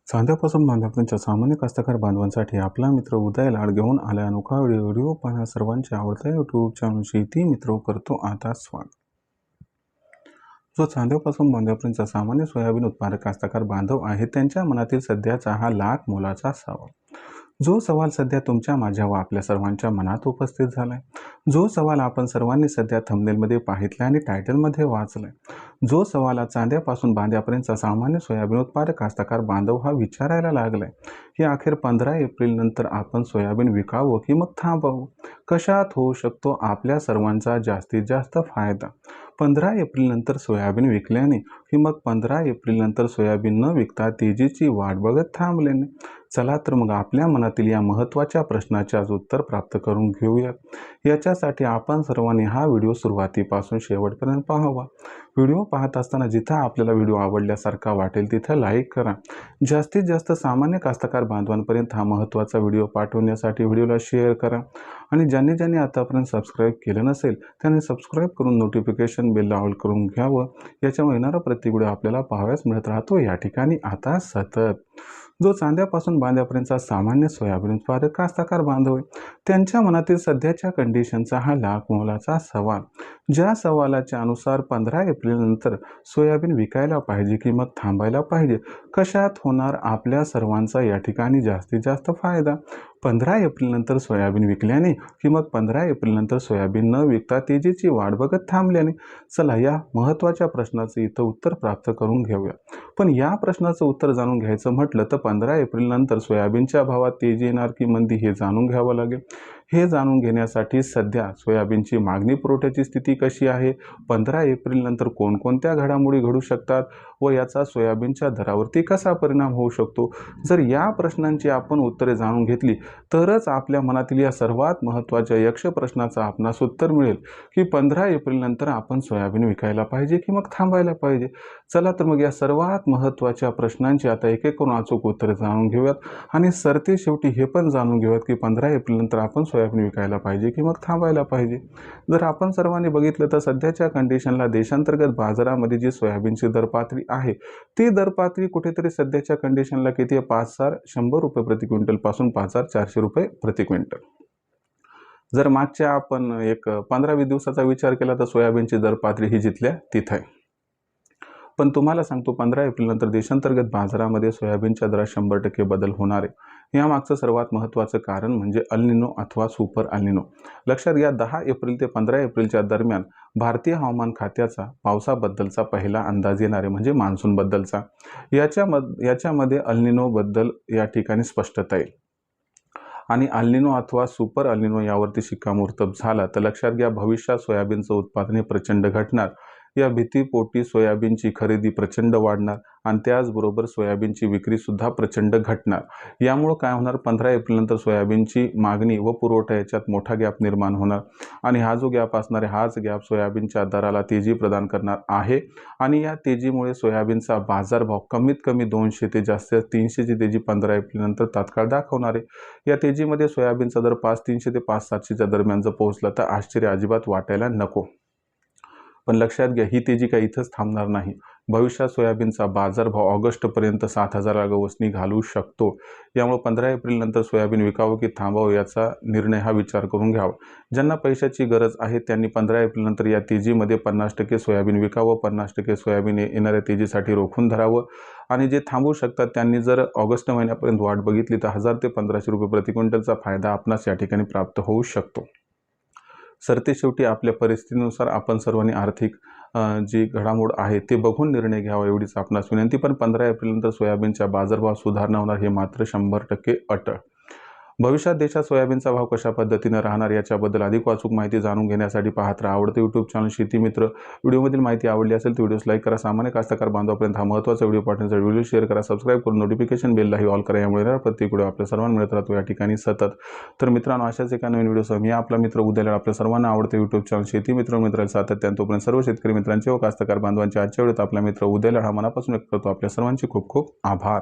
चांद्यापासून बांध्यापर्यंतच्या सामान्य कास्तकार बांधवांसाठी आपला मित्र उदय लाड घेऊन आला अनोखा व्हिडिओ पाहण्या सर्वांचे आवडता यूट्यूब चॅनल शेती मित्र करतो आता स्वागत। जो चांद्यापासून बांध्यापर्यंतचा सामान्य सोयाबीन उत्पादक कास्तकार बांधव आहे त्यांच्या मनातील सध्याचा हा लाख मोलाचा सवाल, जो सवाल सध्या तुमच्या माझ्या व आपल्या सर्वांच्या मनात उपस्थित झालाय, जो सवाल आपण सर्वांनी सध्या थंबनेलमध्ये पाहितला आणि टायटलमध्ये वाचलाय, जो सवाल चांद्यापासून बांध्यापर्यंतचा सामान्य सोयाबीन उत्पादक कास्तकार बांधव हा विचारायला लागलाय की अखेर 15 एप्रिल नंतर आपण सोयाबीन विकावं की मग थांबवावं, कशात होऊ शकतो आपल्या सर्वांचा जास्तीत जास्त फायदा, 15 एप्रिल नंतर सोयाबीन विकल्याने की मग 15 एप्रिल नंतर सोयाबीन न विकता तेजीची वाट बघत थांबल्याने। चला तर मग आपल्या मनातील या महत्त्वाच्या प्रश्नाचे आज उत्तर प्राप्त करून घेऊया। याच्यासाठी आपण सर्वांनी हा व्हिडिओ सुरुवातीपासून शेवटपर्यंत पाहावा। व्हिडिओ पाहत असताना जिथं आपल्याला व्हिडिओ आवडल्यासारखा वाटेल तिथं लाईक करा। जास्तीत जास्त सामान्य कास्तकार बांधवांपर्यंत हा महत्त्वाचा व्हिडिओ पाठवण्यासाठी व्हिडिओला शेअर करा आणि ज्यांनी आतापर्यंत सबस्क्राईब केलं नसेल त्यांनी सबस्क्राईब करून नोटिफिकेशन बेल ऑल करून घ्यावं। याच्यामुळे येणारा प्रत्येक व्हिडिओ आपल्याला पाहावयास मिळत राहतो। या ठिकाणी आता सतत जो चांद्यापासून बांध्यापर्यंतचा सामान्य सोयाबीन उत्पादक कास्तकार बांधव आहे त्यांच्या मनातील सध्याच्या कंडिशनचा हा लाख मोलाचा सवाल, ज्या सवालाच्या अनुसार 15 एप्रिल नंतर सोयाबीन विकायला पाहिजे की मग थांबायला पाहिजे, कशात होणार आपल्या सर्वांचा या ठिकाणी जास्तीत जास्त फायदा, 15 एप्रिल नंतर सोयाबीन विकल्याने की मग 15 एप्रिल नंतर सोयाबीन न विकता तेजीची वाट बघत थांबल्याने। चला या महत्त्वाच्या प्रश्नाचं इथं उत्तर प्राप्त करून घेऊया। पण या प्रश्नाचं उत्तर जाणून घ्यायचं म्हटलं तर 15 एप्रिल नंतर सोयाबीनच्या भावात तेजी येणार की मंदी हे जाणून घ्यावं लागेल। हे जाणून घेण्यासाठी सध्या सोयाबीनची मागणी पुरवठ्याची स्थिती कशी आहे, 15 एप्रिल नंतर कोणकोणत्या घडामोडी घडू शकतात व याचा सोयाबीनच्या दरावरती कसा परिणाम होऊ शकतो, जर या प्रश्नांची आपण उत्तरे जाणून घेतली तरच आपल्या मनातील या सर्वात महत्त्वाच्या यक्ष प्रश्नाचं आपणास उत्तर मिळेल की 15 एप्रिल नंतर आपण सोयाबीन विकायला पाहिजे की मग थांबायला पाहिजे। चला तर मग या सर्वात महत्त्वाच्या प्रश्नांची आता एक एक करून अचूक उत्तरे जाणून घेऊयात आणि सरते शेवटी हे पण जाणून घेऊयात की 15 एप्रिल नंतर आपण सोयाबीन विकायला पाहिजे की मग थांबायला पाहिजे। जर आपण सर्वांनी बघितलं तर सध्याच्या कंडिशनला देशांतर्गत बाजारामध्ये जी सोयाबीनची दरपातळी आहे ती दरपातळी कुठेतरी सध्याच्या कंडिशनला किती आहे, 5,100 रुपये प्रति क्विंटल पासून 5,400 रुपये प्रति क्विंटल। जर मागच्या आपण एक 15-20 दिवसाचा विचार केला तर सोयाबीनची दरपातळी ही जिथल्या तिथं आहे। पण तुम्हाला सांगतो 15 एप्रिल नंतर देशांतर्गत बाजारामध्ये सोयाबीनच्या दरात 100% बदल होणार आहे। यामागचं सर्वात महत्त्वाचं कारण म्हणजे अल निनो अथवा सुपर अल निनो। लक्षात घ्या 10 एप्रिल ते 15 एप्रिलच्या दरम्यान भारतीय हवामान खात्याचा पावसाबद्दलचा पहिला अंदाज येणार आहे, म्हणजे मान्सून बद्दलचा। याच्यामध्ये अल निनो बद्दल या ठिकाणी स्पष्टता येईल आणि अल निनो अथवा सुपर अल निनो यावरती शिक्कामोर्तब झाला तर लक्षात घ्या भविष्यात सोयाबीनचं उत्पादन हे प्रचंड घटणार। या भीतीपोटी सोयाबीनची खरेदी प्रचंड वाढणार आणि त्याचबरोबर सोयाबीनची विक्रीसुद्धा प्रचंड घटणार। यामुळं काय होणार, 15 एप्रिल नंतर सोयाबीनची मागणी व पुरवठा याच्यात मोठा गॅप निर्माण होणार आणि हा जो गॅप असणार आहे हाच गॅप सोयाबीनच्या दराला तेजी प्रदान करणार आहे आणि या तेजीमुळे सोयाबीनचा बाजारभाव कमीत कमी 200 ते जास्तीत 300ची तेजी 15 एप्रिल नंतर तात्काळ दाखवणार आहे। या तेजीमध्ये सोयाबीनचा दर 5,300 ते 5,700च्या दरम्यान जर पोहोचला तर आश्चर्य अजिबात वाटायला नको। पण लक्षात घ्या ही तेजी काही इथंच थांबणार नाही। भविष्यात सोयाबीनचा बाजारभाव ऑगस्टपर्यंत 7,000 गवसणी घालू शकतो। यामुळे 15 एप्रिल नंतर सोयाबीन विकावं की थांबावं याचा निर्णय हा विचार करून घ्यावा। ज्यांना पैशाची गरज आहे त्यांनी 15 एप्रिल नंतर या तेजीमध्ये 50% सोयाबीन विकावं, 50% सोयाबीन येणाऱ्या तेजीसाठी रोखून धरावं आणि जे थांबू शकतात त्यांनी जर ऑगस्ट महिन्यापर्यंत वाट बघितली तर 1,000 ते 1,500 रुपये प्रति क्विंटलचा फायदा आपणास या ठिकाणी प्राप्त होऊ शकतो। सरते शेवटी आपल्या परिस्थितीनुसार आपण सर्वांनी आर्थिक जी घडामोड आहे ते बघून निर्णय घ्यावा एवढीच आपणास विनंती। पण 15 एप्रिल नंतर सोयाबीनच्या बाजारभाव सुधारणा होणार हे मात्र 100% अटळ। भविष्यात देशात सोयाबीनचा भाव कशा पद्धतीने राहणार याच्याबद्दल अधिक अचूक माहिती जाणून घेण्यासाठी पाहत राहा आवडते यूट्यूब चॅनल शेती मित्र। व्हिडिओमधील माहिती आवडली असेल तर व्हिडिओस लाईक करा, सामान्य कास्तकार बांधवापर्यंत हा महत्त्वाचा व्हिडिओ पाठवण्यासाठी व्हिडिओ शेअर करा, सबस्क्राईब करून नोटिफिकेशन बेललाही ऑल करा। यामुळे प्रत्येक व्हिडिओ आपल्या सर्वांना मिळत राहतो या ठिकाणी सतत। तर मित्रांनो अशाच एका नवीन व्हिडिओसह मी आपला मित्र उदय लाड आपल्या सर्वांना आवडते यूट्यूब चॅनल शेती मित्रांनो सातत्याने तोपर्यंत सर्व शेतकरी मित्रांचे व कास्तकार बांधवांचे आजच्या व्हिडिओत आपला मित्र उदय लाड हा मनापासून व्यक्त करतो। आपल्या सर्वांचे खूप खूप आभार।